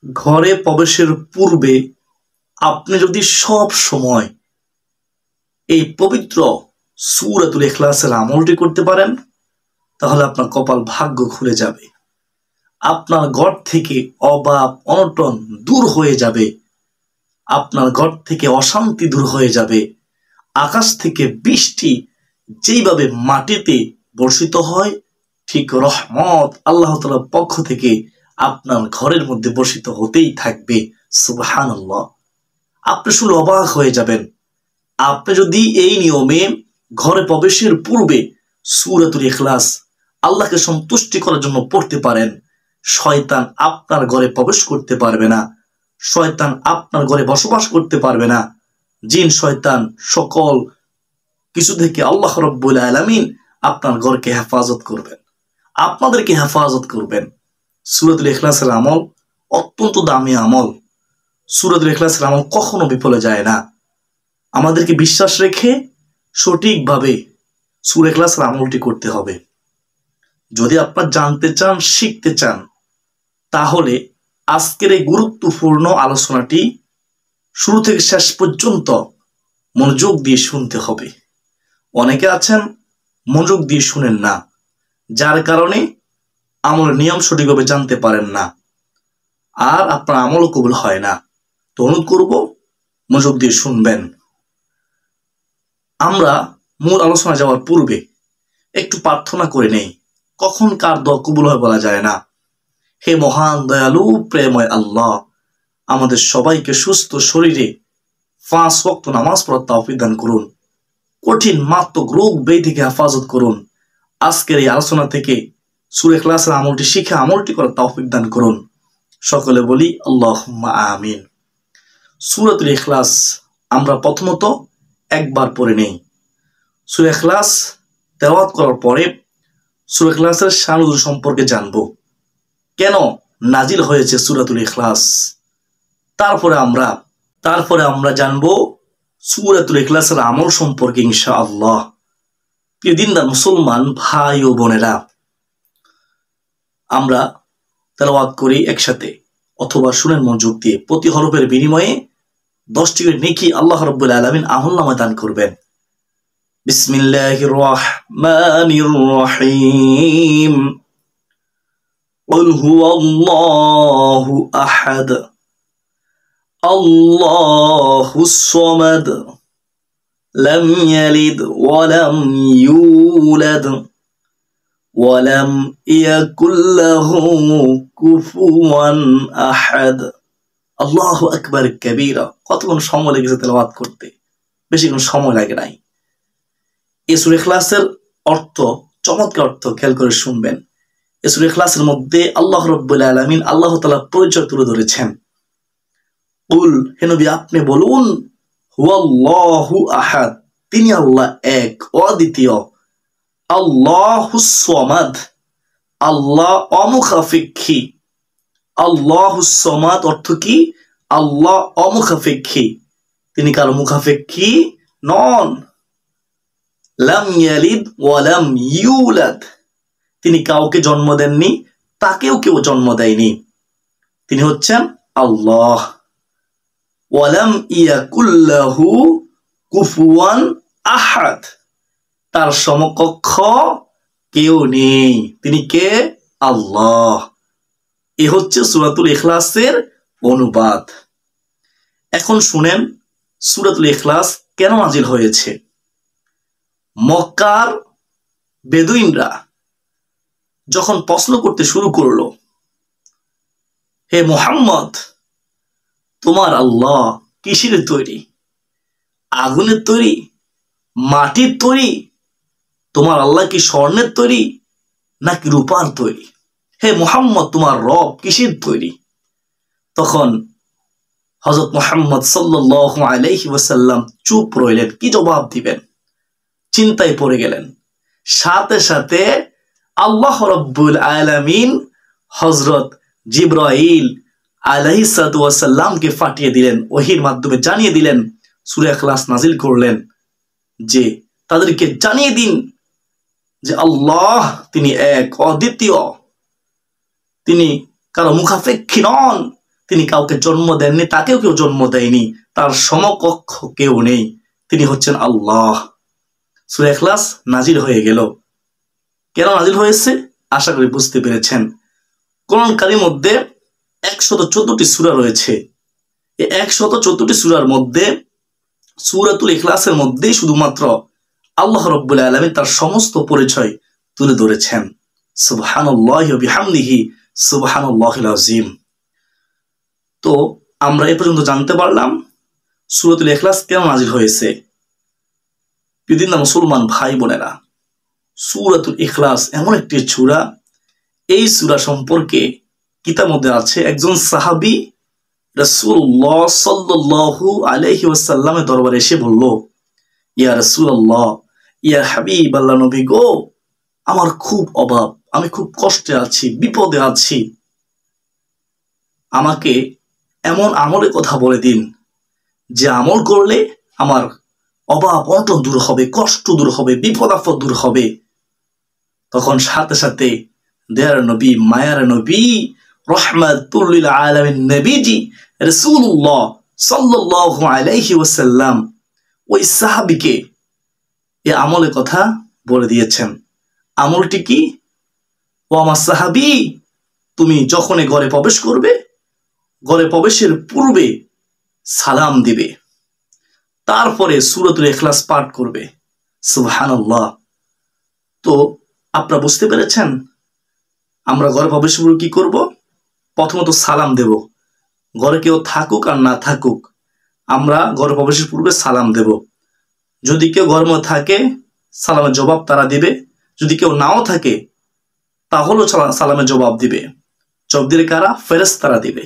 ঘরে প্রবেশের পূর্বে আপনি যদি সব সময় এই পবিত্র সূরাতুল ইখলাসের আমলটি করতে পারেন, তাহলে আপনার কপাল ভাগ্য খুলে যাবে। আপনার ঘর থেকে অভাব অনটন দূর হয়ে যাবে, আপনার ঘর থেকে অশান্তি দূর হয়ে যাবে। আকাশ থেকে বৃষ্টি যেইভাবে মাটিতে বর্ষিত হয়, ঠিক রহমত আল্লাহ তাআলার পক্ষ থেকে আপনার ঘরের মধ্যে বর্ষিত হতেই থাকবে। সুবহানাল্লাহ। আপনি শুনে অবাক হয়ে যাবেন। আপনি যদি এই নিয়মে ঘরে প্রবেশের পূর্বে সূরাতুল ইখলাস আল্লাহকে সন্তুষ্টি করার জন্য পড়তে পারেন, শয়তান আপনার ঘরে প্রবেশ করতে পারবে না, শয়তান আপনার ঘরে বসবাস করতে পারবে না। জিন শয়তান সকল কিছু থেকে আল্লাহ রাব্বুল আলামিন আপনার ঘরকে হেফাজত করবেন, আপনাদেরকে হেফাজত করবেন। সূরাতুল ইখলাসের আমল অত্যন্ত দামি আমল। সূরাতুল ইখলাসের আমল কখনো বিফলে যায় না। আমাদেরকে বিশ্বাস রেখে সঠিকভাবে সূরা ইখলাসের আমলটি করতে হবে। যদি আপনারা জানতে চান, শিখতে চান, তাহলে আজকের এই গুরুত্বপূর্ণ আলোচনাটি শুরু থেকে শেষ পর্যন্ত মনোযোগ দিয়ে শুনতে হবে। অনেকে আছেন মনোযোগ দিয়ে শুনেন না, যার কারণে আমলের নিয়ম সঠিকভাবে জানতে পারেন না, আর আপনার আমল কবুল হয় না। তো অনুরোধ করব মনোযোগ দিয়ে শুনবেন। আমরা মূল আলোচনা যাওয়ার পূর্বে একটু প্রার্থনা করে নেই। কখন কার দোয়া কবুল হয় বলা যায় না। হে মহান দয়ালু প্রেমময় আল্লাহ, আমাদের সবাইকে সুস্থ শরীরে 5 ওয়াক্ত নামাজ পড়ার তৌফিক দান করুন। কঠিন মারাত্মক রোগ ব্যাধি থেকে হেফাজত করুন। আজকের এই আলোচনা থেকে সূরা ইখলাসের আমলটি শিখে আমলটি করার তৌফিক দান করুন। সকলে বলি আল্লাহুম্মা আমিন। সূরাতুল ইখলাস আমরা প্রথমত একবার পড়ে নেই। সূরা ইখলাস তেলাওয়াত করার পরে সূরা ইখলাসের শান সম্পর্কে জানব, কেন নাজিল হয়েছে সূরাতুল ইখলাস। তারপরে আমরা জানব সূরাতুল ইখলাসের আমল সম্পর্কে ইনশাআল্লাহ। প্রিয় দিনদার মুসলমান ভাই ও বোনেরা, আমরা তেলাওয়াত করি একসাথে অথবা শুনেন মনোযোগ দিয়ে। প্রতি হরফের বিনিময়ে 10টি করে নেকি আল্লাহ রাব্বুল আলামিন আমলনামায় দান করবেন। বিসমিল্লাহির রহমানির রহিম। কুল হুয়াল্লাহু আহাদ আল্লাহুস সামাদ লাম ইয়ালিদ ওয়া লাম ইউলাদ ওয়া লাম ইয়াকুল লাহু কুফুয়ান আহাদ। আল্লাহু আকবার কাবীরা। কতক্ষণ সময় লেগেছে তেলাওয়াত করতে, বেশি কোনো সময় লাগে নাই। এই সূরা ইখলাসের অর্থ, চমৎকার অর্থ খেয়াল করে শুনবেন। এই সূরা ইখলাসের মধ্যে আল্লাহ রাব্বুল আলামিন আল্লাহ তাআলার পরিচয় তুলে ধরেছেন। কুল, হে নবী আপনি বলুন, হুয়াল্লাহু আহাদ, তিনি আল্লাহ এক, অদ্বিতীয়। আল্লাহুস সামাদ, আল্লাহ অমুখাপেক্ষী। আল্লাহুস সামাদ অর্থ কি? আল্লাহ অমুখাপেক্ষী, তিনি কারো মুখাপেক্ষী নন। লাম ইয়ালিদ ওয়া লাম ইউলাদ, তিনি কাউকে জন্ম দেননি, তাকেও কেউ জন্ম দেয়নি। তিনি হচ্ছেন আল্লাহ। ওয়া লাম ইয়াকুল লাহু কুফুয়ান আহাদ, তার সমকক্ষ কেউ নেই। তিনি কে? আল্লাহ। এ হচ্ছে সূরাতুল ইখলাসের অনুবাদ। এখন শুনেন সূরাতুল ইখলাস কেন নাজিল হয়েছে। মক্কার বেদুইনরা যখন প্রশ্ন করতে শুরু করলো, হে মুহাম্মদ, তোমার আল্লাহ কিসের তৈরি? আগুনের তৈরি? মাটির তৈরি? তোমার আল্লাহ কি স্বর্ণের তৈরি নাকি রূপার তৈরি? হে মুহাম্মদ, তোমার রব কিসের তৈরি? তখন হযরত মুহাম্মদ সাল্লাল্লাহু আলাইহি ওয়াসাল্লাম চুপ রইলেন। কি জবাব দিবেন? চিন্তায় পড়ে গেলেন। সাথে সাথে আল্লাহ রাব্বুল আলামিন হযরত জিবরাইল আলাইহিস সালাতু ওয়াসাল্লামকে পাঠিয়ে দিলেন, ওহীর মাধ্যমে জানিয়ে দিলেন, সূরা ইখলাস নাজিল করলেন যে তাদেরকে জানিয়ে দিন যে আল্লাহ তিনি এক, অদ্বিতীয়, তিনি কারো মুখাপেক্ষী নন, তিনি কাউকে জন্ম দেননি, তাকেও কেউ জন্ম দেয়নি, তার সমকক্ষ কেউ নেই, তিনি হচ্ছেন আল্লাহ। সূরা ইখলাস নাজিল হয়ে গেল। কেন নাজিল হয়েছে আশা করি বুঝতে পেরেছেন। কোরআন কারীমের মধ্যে 114টি সূরা রয়েছে। এই 114টি সূরার মধ্যে সূরাতুল ইখলাসের মধ্যেই শুধুমাত্র আল্লাহ রাব্বুল আলামিন তার সমস্ত পরিচয় তুলে ধরেছেন। সুবহানাল্লাহি ওয়া বিহামদিহি সুবহানাল্লাহিল আযীম। তো আমরা এ পর্যন্ত জানতে পারলাম সূরাতুল ইখলাস কেন নাজিল হয়েছে। প্রিয় মুসলমান ভাই বোনেরা, সূরাতুল ইখলাস এমন একটি সূরা, এই সূরা সম্পর্কে কিতাবের মধ্যে আছে একজন সাহাবী রাসূলুল্লাহ সাল্লাল্লাহু আলাইহি ওয়াসাল্লামের দরবারে এসে বলল, ইয়া রাসূলুল্লাহ, ইয়া হাবিবাল্লাহ নবী গো, আমার খুব অভাব, আমি খুব কষ্টে আছি, বিপদে আছি, আমাকে এমন আমলের কথা বলে দিন যে আমল করলে আমার অভাব অনটন দূর হবে, কষ্ট দূর হবে, বিপদ আপদ দূর হবে। তখন সাথে সাথে দয়ার নবী, মায়ার নবী, রহমাতুল লিল আলামিন নবীজি রাসূলুল্লাহ সাল্লাল্লাহু আলাইহি ওয়াসাল্লাম ওই সাহাবীকে এই আমলের কথা বলে দিয়েছেন। আমলটি কি? ও আমার সাহাবী, তুমি যখনই ঘরে প্রবেশ করবে, ঘরে প্রবেশের পূর্বে সালাম দিবে, তারপরে সূরাতুল ইখলাস পাঠ করবে। সুবহানাল্লাহ। তো আপনারা বুঝতে পেরেছেন আমরা ঘরে প্রবেশের পূর্বে কি করব? প্রথমত সালাম দেব। ঘরে কেউ থাকুক আর না থাকুক, আমরা ঘরে প্রবেশের পূর্বে সালাম দেব। যদি কেউ ঘরের মধ্যে থাকে সালামের জবাব তারা দিবে, যদি কেউ নাও থাকে তাহলেও সালামের জবাব দিবে। জবাব দিলে কারা? ফেরেশতারা দিবে।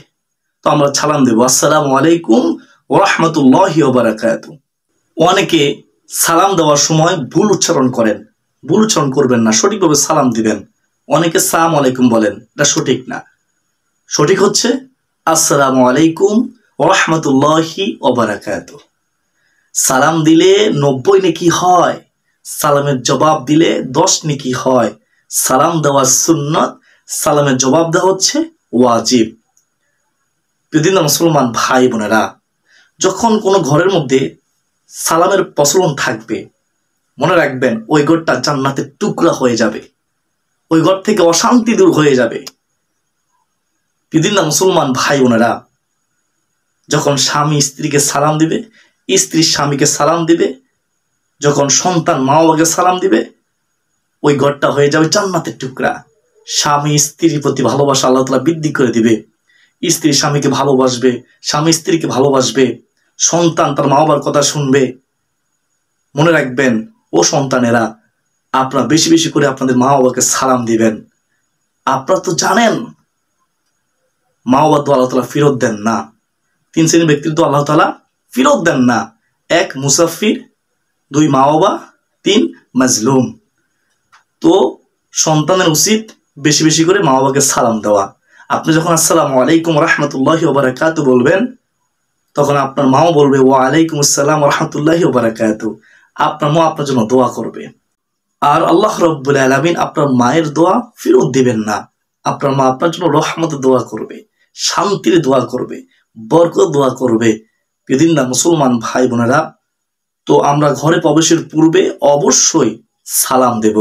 তো আমরা সালাম দেব, আসসালামু আলাইকুম ওয়া রাহমাতুল্লাহি ওয়া বারাকাতুহু। অনেকে সালাম দেওয়ার সময় ভুল উচ্চারণ করেন, ভুল উচ্চারণ করবেন না, সঠিকভাবে সালাম দিবেন। অনেকে সালাম আলাইকুম বলেন, এটা সঠিক না। সঠিক হচ্ছে আসসালামু আলাইকুম ওয়া রাহমাতুল্লাহি ওয়া বারাকাতুহু। সালাম দিলে 90 নেকি হয়, সালামের জবাব দিলে 10 নেকি হয়। সালাম দেওয়া সুন্নাত, সালামের জবাব দেওয়া হচ্ছে ওয়াজিব। প্রিয় মুসলমান ভাই বোনেরা, যখন কোনো ঘরের মধ্যে সালামের প্রচলন থাকবে, মনে রাখবেন ওই ঘরটা জান্নাতের টুকরা হয়ে যাবে, ওই ঘর থেকে অশান্তি দূর হয়ে যাবে। প্রিয় মুসলমান ভাই বোনেরা, যখন স্বামী স্ত্রীকে সালাম দিবে, স্ত্রী স্বামীকে সালাম দিবে, যখন সন্তান মা বাবাকে সালাম দিবে, ওই ঘরটা হয়ে যাবে জান্নাতের টুকরা। স্বামী স্ত্রীর প্রতি ভালোবাসা আল্লাহ তাআলা বৃদ্ধি করে দিবে। স্ত্রী স্বামীকে ভালোবাসবে, স্বামী স্ত্রীকে ভালোবাসবে, সন্তান তার মা বাবার কথা শুনবে। মনে রাখবেন ও সন্তানেরা, আপনারা বেশি বেশি করে আপনাদের মা বাবাকে সালাম দিবেন। আপনারা তো জানেন মা বাবা তো আল্লাহ তাআলা ফেরত দেন না। 3 শ্রেণীর ব্যক্তির তো আল্লাহ তাআলা ফেরত দেন না। 1 মুসাফির, 2 মা বাবা, 3 মাজলুম। তো সন্তানের উচিত বেশি বেশি করে মা বাবাকে সালাম দেওয়া। আপনি যখন আসসালামু আলাইকুম ওয়া রাহমাতুল্লাহি ওয়া বারাকাতুহু বলবেন, তখন আপনার মাও বলবে ওয়া আলাইকুম আসসালাম ওয়া রাহমাতুল্লাহি ওয়া বারাকাতুহু। আপনার মা আপনার জন্য দোয়া করবে। আর আল্লাহ রাব্বুল আলামিন আপনার মায়ের দোয়া ফেরত দিবেন না। আপনার মা আপনার জন্য রহমতের দোয়া করবে, শান্তির দোয়া করবে, বরকত দোয়া করবে। প্রিয় মুসলমান ভাই বোনেরা, তো আমরা ঘরে প্রবেশের পূর্বে অবশ্যই সালাম দেব।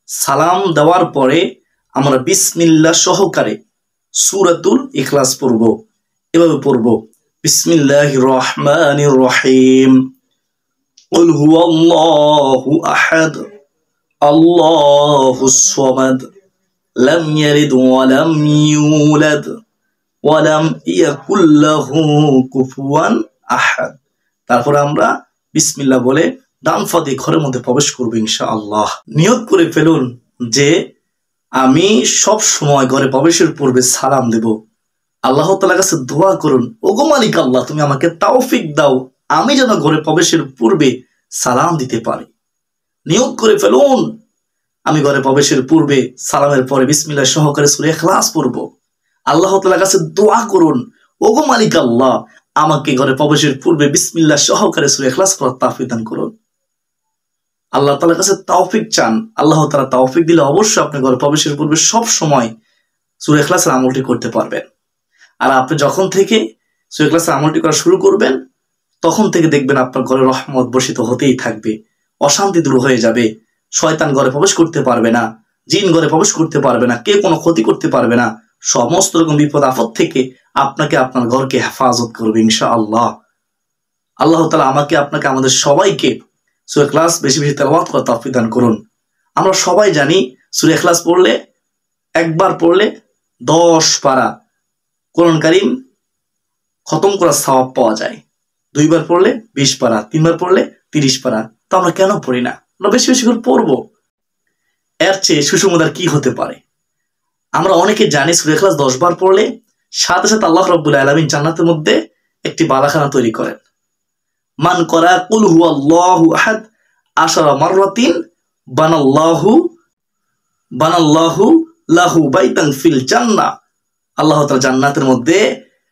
সালাম দেওয়ার পরে আমরা বিসমিল্লাহ সহকারে সূরাতুল ইখলাস পড়ব। এভাবে পড়ব, বিসমিল্লাহির রহমানির রহিম, কুল হুয়াল্লাহু আহাদ, আল্লাহুস সামাদ, লাম ইয়ালিদ ওয়া লাম ইউলাদ ওয়া লাম ইয়াকুল লাহু কুফুয়ান আহাদ। তারপর আমরা বিসমিল্লাহ বলে ডান পা দিয়ে ঘরের মধ্যে প্রবেশ করব ইনশাআল্লাহ। নিয়ত করে ফেলুন যে আমি সব সময় ঘরে প্রবেশের পূর্বে সালাম দেব। আল্লাহ তাআলার কাছে দোয়া করুন, ওগো মালিক আল্লাহ, তুমি আমাকে তৌফিক দাও, আমি যেন ঘরে প্রবেশের পূর্বে সালাম দিতে পারি। নিয়ত করে ফেলুন আমি ঘরে প্রবেশের পূর্বে সালামের পরে বিসমিল্লাহ সহকারে সূরা ইখলাস পড়ব। আল্লাহ তাআলার কাছে দোয়া করুন, ওগো মালিক আল্লাহ, আমাকে ঘরে প্রবেশের পূর্বে বিসমিল্লাহ সহকারে সূরা ইখলাস পড়ার তৌফিক দান করুন। আল্লাহ তাআলার কাছে তৌফিক চান। আল্লাহ তাআলা তৌফিক দিলে অবশ্যই আপনি ঘরে প্রবেশের পূর্বে সব সময় সূরা ইখলাসের আমলটি করতে পারবেন। আর আপনি যখন থেকে সূরা ইখলাসের আমলটি করা শুরু করবেন, তখন থেকে দেখবেন আপনার ঘরে রহমত বর্ষিত হতেই থাকবে, অশান্তি দূর হয়ে যাবে, শয়তান ঘরে প্রবেশ করতে পারবে না, জিন ঘরে প্রবেশ করতে পারবে না, কে কোনো ক্ষতি করতে পারবে না, সমস্ত রকম বিপদ আপদ থেকে আপনাকে আপনার ঘরকে হেফাজত করবে ইনশাআল্লাহ। আল্লাহ তাআলা আমাকে আপনাকে আমাদের সবাইকে সূরা ইখলাস বেশি বেশি তেলাওয়াত করার তৌফিক দান করুন। আমরা সবাই জানি সূরা ইখলাস পড়লে, একবার পড়লে 10 পারা কোরআন কারীম খতম করার সওয়াব পাওয়া যায়, 2 বার পড়লে 20 পারা, 3 বার পড়লে 30 পারা। তো আমরা কেন পড়ি না? আমরা বেশি বেশি করে পড়বো। এর চেয়ে সুসংবাদ কি হতে পারে? আমরা অনেকে জানি সূরা ইখলাস 10 বার পড়লে সাথে সাথে আল্লাহ রাব্বুল আলামিন জান্নাতের মধ্যে একটি বালাখানা তৈরি করেন। মান করা কুল হুয়াল্লাহু আহাদ 10 মাররাতিন বানাল্লাহু লাহু বাইতান ফিল জান্নাহ। আল্লাহ তাআলা জান্নাতের মধ্যে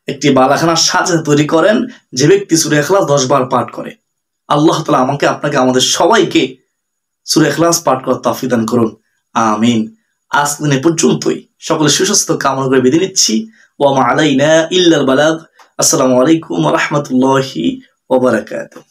একটি বালাখানা সাথে তৈরি করেন যে ব্যক্তি সূরা ইখলাস 10 বার পাঠ করে। আল্লাহ তাআলা আমাকে আপনাকে আমাদের সবাইকে সূরা ইখলাস পাঠ করার তৌফিক দান করুন, আমিন। আজ দিনে পর্যন্তই, সকলে সুস্বাস্থ্য কামনা করে বিদায় নিচ্ছি। ওয়া মা আলাইনা ইল্লাল বালাগ। আসসালামু আলাইকুম ওয়া রাহমাতুল্লাহি ওয়া বারাকাতুহু।